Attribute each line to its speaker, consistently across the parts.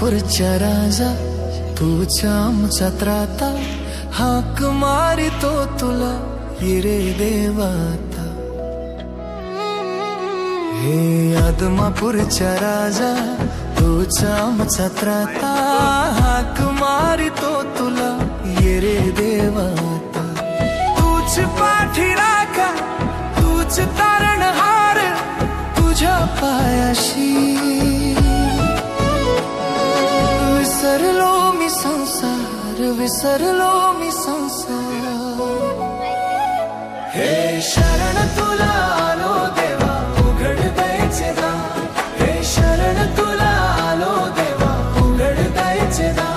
Speaker 1: आदमापूरच्या राजा तूच आमचा त्राता, हाक मारितो तुला ये रे देवाता. हे आदमापूरच्या राजा तूच आमचा त्राता, हाक मारितो तुला ये रे देवाता. तूच पाठीराखा तूच तारणहार, तुझ्या पायाशी विसरलो मी संसार, विसरलो मी संसार. हे शरण तुला आलो देवा, उघड द्यायचे दार. हे शरण तुला आलो देवा, उघड द्यायचे दार.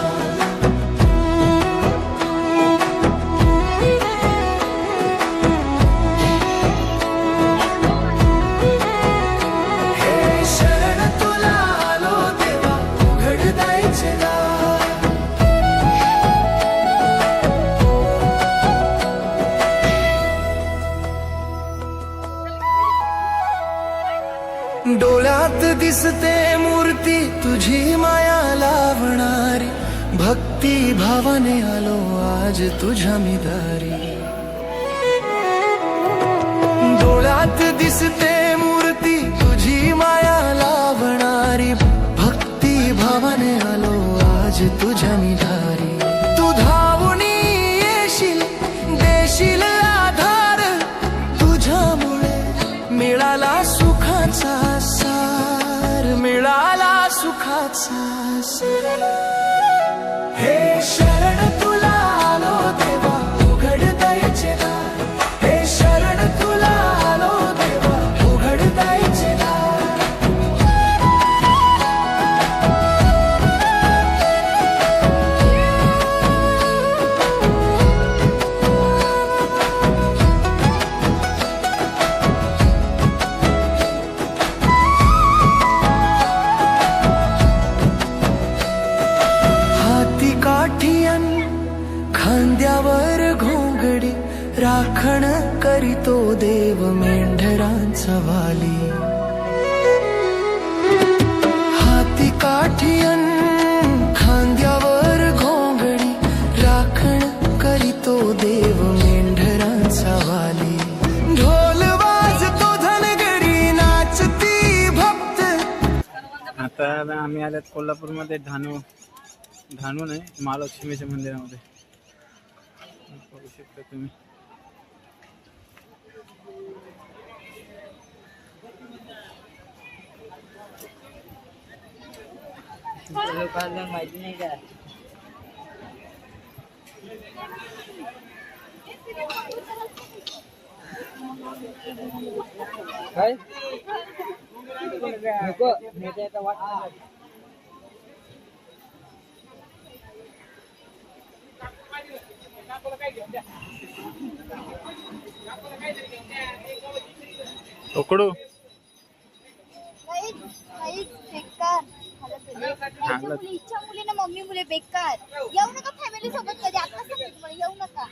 Speaker 1: हे शरण तुला आलो देवा, उघड द्यायचे दार. डोळ्यात दिसते मूर्ती तुझी माया लावणारी, भक्ती भावाने आलो आज तुझ्या मी दारी. डोळ्यात दिसते मूर्ती तुझी माया लावणारी, भक्ती भावाने आलो आज तुझ्या मी दारी. तू धावून येशील देशील आधार, तुझ्यामुळे मिळाला सुखाचा सार, मिळाला सुखाचा सार. हे शरण तुला आलो देवा, उघड द्यायचे दार. हे शरण तुला आलो देवा, उघड द्यायचे दार. काठियन खांद्यावर घोंगडी, राखण करीतो देव मेंढरांचा वाली. हाती काठियन खांद्यावर घोंगडी, राखण करीतो देव मेंढरांचा वाली. ढोल वाजतो धनगरी नाचती भक्त.
Speaker 2: आता आम्ही आल्यात कोल्हापूरमध्ये धानू नाही महालक्ष्मीच्या मंदिरामध्ये बघू शकता तुम्ही.
Speaker 3: लोकांना माहिती नाही का काय नको नेते आता वाट.
Speaker 2: उकडू
Speaker 4: इच्छा मुलीने मम्मी मुले बेकार. येऊ नका फॅमिली सोबत कधी, आता येऊ नका.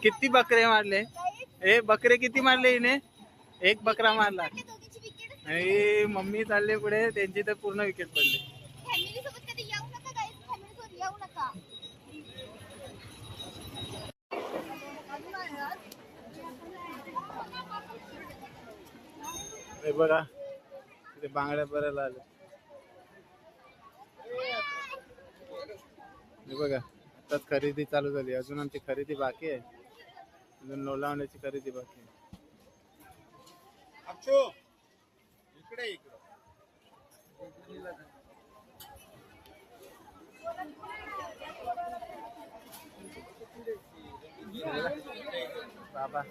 Speaker 2: किती बकरे मारले? ए बकरे किती मारले हिने? एक बकरा मारला. मम्मी चालले पुढे, त्यांची तर पूर्ण विकेट पडली.
Speaker 4: फॅमिली सोबत कधी येऊ नका गाईस, फॅमिली सोबत येऊ नका.
Speaker 2: हे बघा तिथे बांगड्या भरायला आले. हे बघा आताच खरेदी चालू झाली, अजून आमची खरेदी बाकी आहे, अजून लोणावण्याची खरेदी बाकी आहे. इकडे बाबा